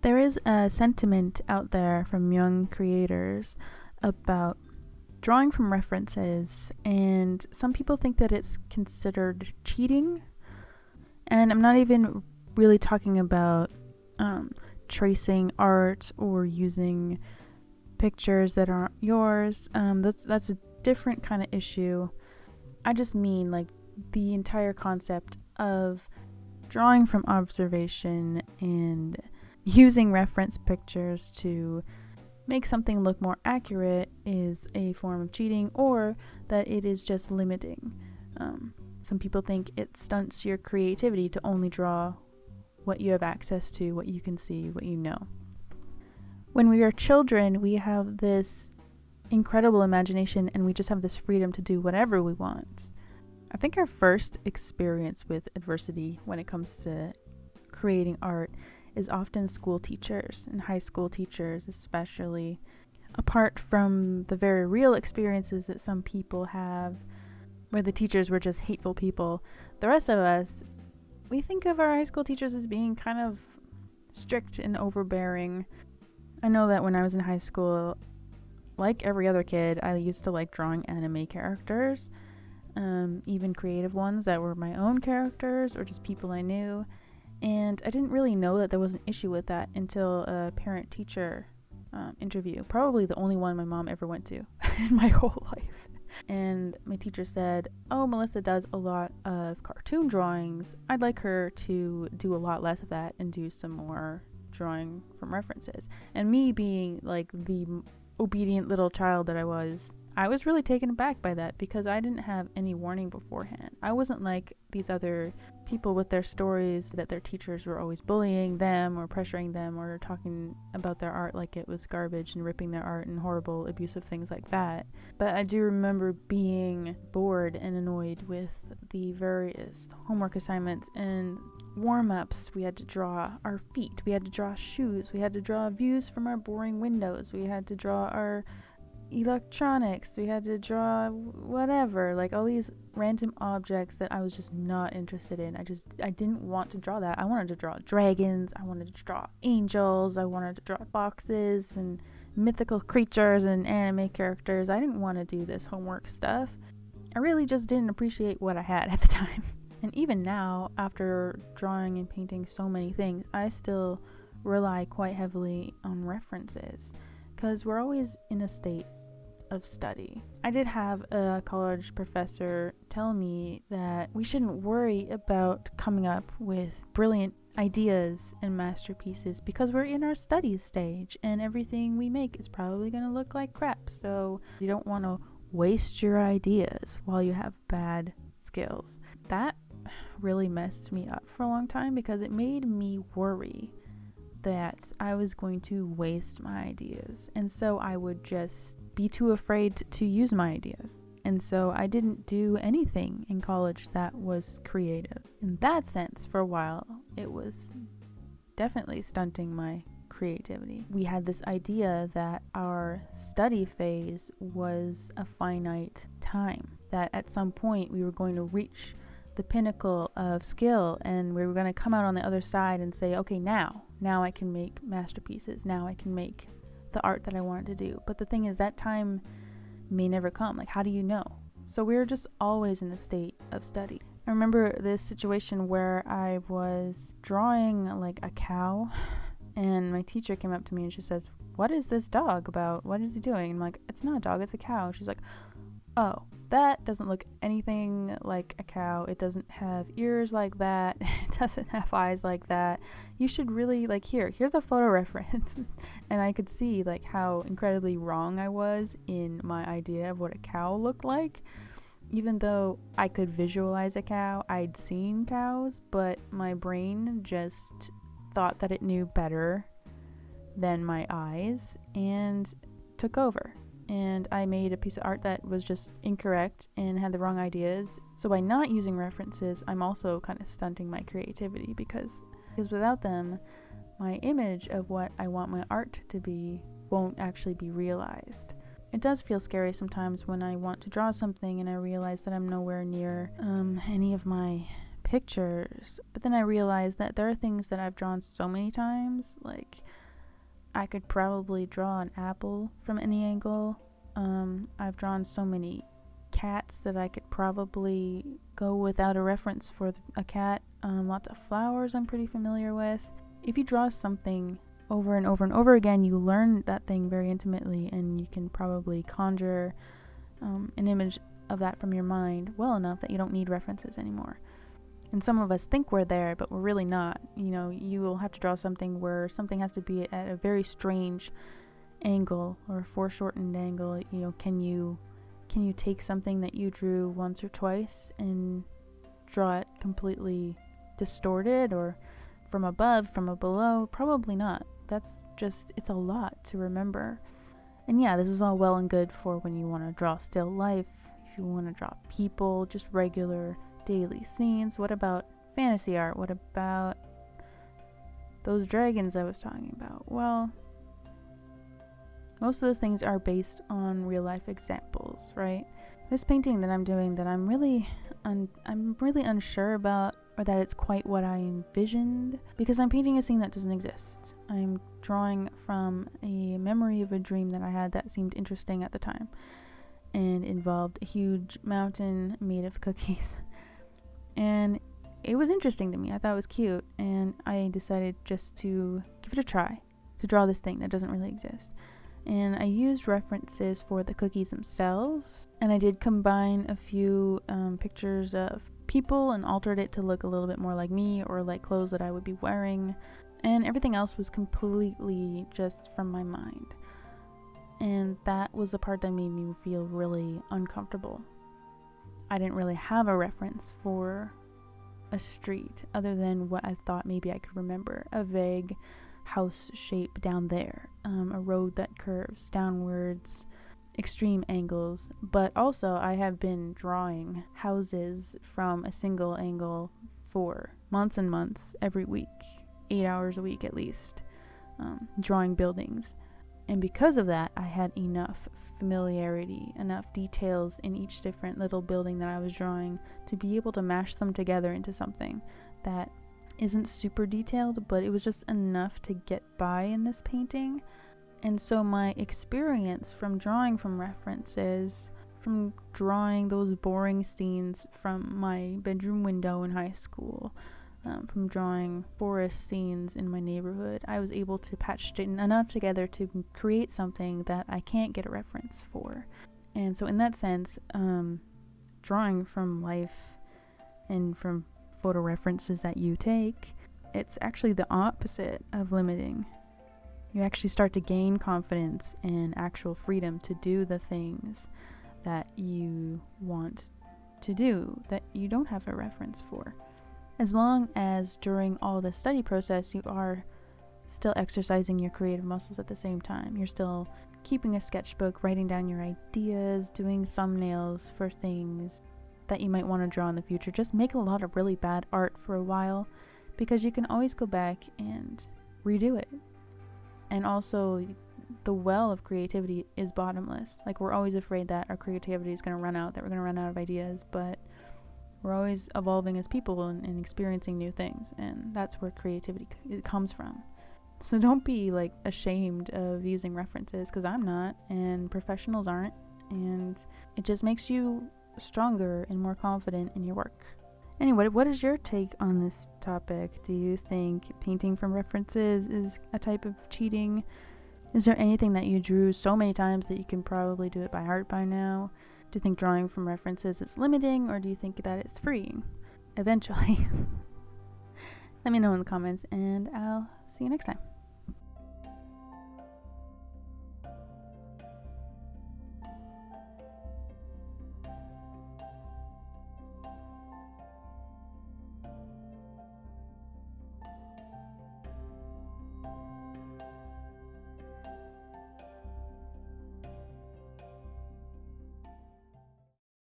There is a sentiment out there from young creators about drawing from references, and some people think that it's considered cheating. And I'm not even really talking about tracing art or using pictures that aren't yours. That's a different kind of issue. I just mean like the entire concept of drawing from observation and using reference pictures to make something look more accurate is a form of cheating, or that it is just limiting. Some people think it stunts your creativity to only draw what you have access to, what you can see, what you know. When we are children, we have this incredible imagination and we just have this freedom to do whatever we want. I think our first experience with adversity when it comes to creating art is often school teachers, and high school teachers especially. Apart from the very real experiences that some people have where the teachers were just hateful people, the rest of us, we think of our high school teachers as being kind of strict and overbearing. I know that when I was in high school, like every other kid, I used to like drawing anime characters, even creative ones that were my own characters or just people I knew. And I didn't really know that there was an issue with that until a parent-teacher interview. Probably the only one my mom ever went to in my whole life. And my teacher said, "Oh, Melissa does a lot of cartoon drawings. I'd like her to do a lot less of that and do some more drawing from references." And me being like the obedient little child that I was really taken aback by that, because I didn't have any warning beforehand. I wasn't like these other people with their stories that their teachers were always bullying them or pressuring them or talking about their art like it was garbage and ripping their art and horrible abusive things like that. But I do remember being bored and annoyed with the various homework assignments and warm-ups. We had to draw our feet, we had to draw shoes, we had to draw views from our boring windows, we had to draw our electronics, we had to draw whatever, like all these random objects that I was just not interested in. I didn't want to draw that. I wanted to draw dragons, I wanted to draw angels, I wanted to draw boxes and mythical creatures and anime characters. I didn't want to do this homework stuff. I really just didn't appreciate what I had at the time. And even now, after drawing and painting so many things, I still rely quite heavily on references, because we're always in a state of study. I did have a college professor tell me that we shouldn't worry about coming up with brilliant ideas and masterpieces because we're in our study stage and everything we make is probably going to look like crap. So you don't want to waste your ideas while you have bad skills. That really messed me up for a long time because it made me worry that I was going to waste my ideas, and so I would just be too afraid to use my ideas. And so I didn't do anything in college that was creative. In that sense, for a while, it was definitely stunting my creativity. We had this idea that our study phase was a finite time, that at some point we were going to reach the pinnacle of skill and we were going to come out on the other side and say, okay, now I can make masterpieces. Now I can make the art that I wanted to do. But the thing is, that time may never come. Like, how do you know? So we were just always in a state of study. I remember this situation where I was drawing like a cow and my teacher came up to me and she says, "What is this dog about? What is he doing?" And I'm like, "It's not a dog, it's a cow." She's like, "Oh, that doesn't look anything like a cow. It doesn't have ears like that. It doesn't have eyes like that. You should really, like, here's a photo reference." And I could see like how incredibly wrong I was in my idea of what a cow looked like. Even though I could visualize a cow, I'd seen cows, but my brain just thought that it knew better than my eyes and took over. And I made a piece of art that was just incorrect and had the wrong ideas. So by not using references, I'm also kind of stunting my creativity because without them, my image of what I want my art to be won't actually be realized. It does feel scary sometimes when I want to draw something and I realize that I'm nowhere near any of my pictures. But then I realized that there are things that I've drawn so many times, like I could probably draw an apple from any angle. I've drawn so many cats that I could probably go without a reference for a cat. Lots of flowers I'm pretty familiar with. If you draw something over and over and over again, you learn that thing very intimately, and you can probably conjure an image of that from your mind well enough that you don't need references anymore. And some of us think we're there, but we're really not. You know, you will have to draw something where something has to be at a very strange angle or a foreshortened angle. You know, can you take something that you drew once or twice and draw it completely distorted, or from above, from a below? Probably not. It's a lot to remember. And yeah, this is all well and good for when you want to draw still life, if you want to draw people, just regular daily scenes. What about fantasy art? What about those dragons I was talking about? Well, most of those things are based on real life examples, right? This painting that I'm doing that I'm really unsure about, or that it's quite what I envisioned, because I'm painting a scene that doesn't exist. I'm drawing from a memory of a dream that I had that seemed interesting at the time, and involved a huge mountain made of cookies. And it was interesting to me. I thought it was cute, and I decided just to give it a try, to draw this thing that doesn't really exist. And I used references for the cookies themselves, and I did combine a few pictures of people and altered it to look a little bit more like me, or like clothes that I would be wearing, and everything else was completely just from my mind. And that was the part that made me feel really uncomfortable. I didn't really have a reference for a street other than what I thought maybe I could remember, a vague house shape down there, a road that curves downwards, extreme angles. But also I have been drawing houses from a single angle for months and months, every week, 8 hours a week at least, drawing buildings. And because of that, I had enough familiarity, enough details in each different little building that I was drawing to be able to mash them together into something that isn't super detailed, but it was just enough to get by in this painting. And so my experience from drawing from references, from drawing those boring scenes from my bedroom window in high school, from drawing forest scenes in my neighborhood, I was able to patch it enough together to create something that I can't get a reference for. And so in that sense, drawing from life and from photo references that you take, it's actually the opposite of limiting. You actually start to gain confidence and actual freedom to do the things that you want to do that you don't have a reference for. As long as during all the study process you are still exercising your creative muscles at the same time. You're still keeping a sketchbook, writing down your ideas, doing thumbnails for things that you might want to draw in the future. Just make a lot of really bad art for a while, because you can always go back and redo it. And also, the well of creativity is bottomless. Like, we're always afraid that our creativity is going to run out, that we're going to run out of ideas, but we're always evolving as people and experiencing new things, and that's where creativity comes from. So don't be like ashamed of using references, because I'm not, and professionals aren't, and it just makes you stronger and more confident in your work. Anyway, what is your take on this topic? Do you think painting from references is a type of cheating? Is there anything that you drew so many times that you can probably do it by heart by now? Do you think drawing from references is limiting, or do you think that it's freeing eventually? Let me know in the comments, and I'll see you next time.